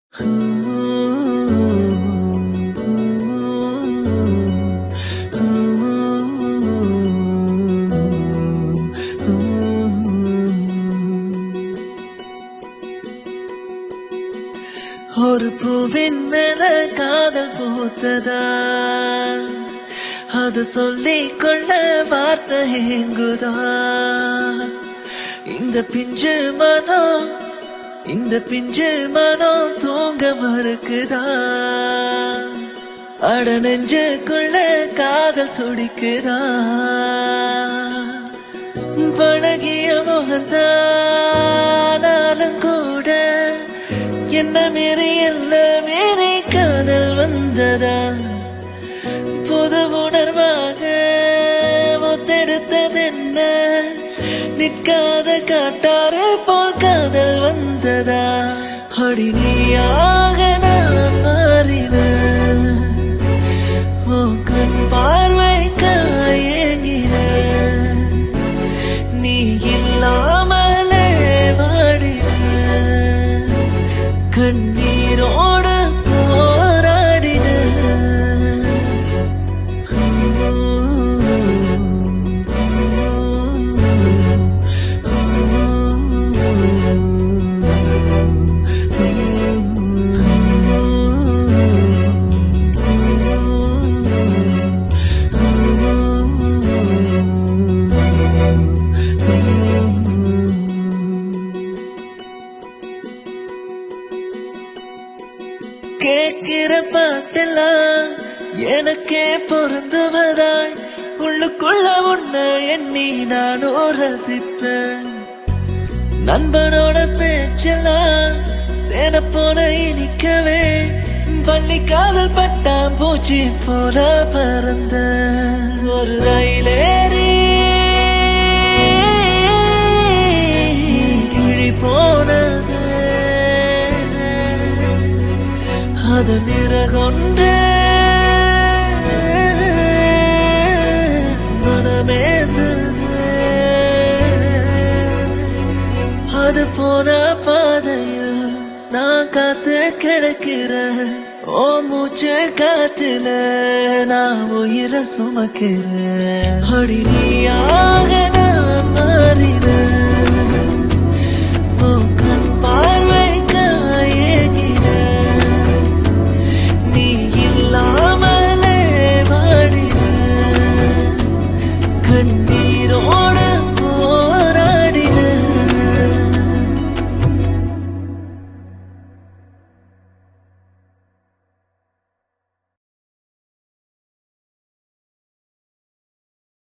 ஒரு பூவின் மேல காதல் பூத்ததா, அது சொல்லிக் கொள்ள வார்த்தை ஏங்குதா? இந்த பிஞ்சு மனம் தூங்க மறுக்குதா? அட நெஞ்சுக்குள்ள காதல் துடிக்குதா? பழகிய முகத்தானாலும் கூட என்ன மீறி காதல் வந்ததா? புது உணர்வாக ஒத்தெடுத்ததென்ன? நிற்காத காட்டாறு போல் காதல் வந்ததா? அடி நீயாக நான் மாறினேன், உன் கண் பார்வை ஏங்கினேன், நீ இல்லாமலே வாடினேன், கண்ணீரோடு போராடினேன். கேட்கிற பாட்டெல்லாம் எனக்கே பொருந்துவதாய், உள்ளுக்குள்ள உன்னை எண்ணி நானும் ரசிப்பேன். நண்பனோட பேச்செல்லாம் தேன போல இனிக்கவே, பள்ளி காதல் பட்டாம் பூச்சி போல பறந்த ஒரு ரயிலேறி கிழி போனது. அது நிறகொன்று மனமேந்தது. அது போன பாதையில் நான் காத்து கிடக்கிறேன், ஓ மூச்சு காத்துல நான் உயிரை சுமக்கிறேன். அடி நீயாக நான் மாறினேன்.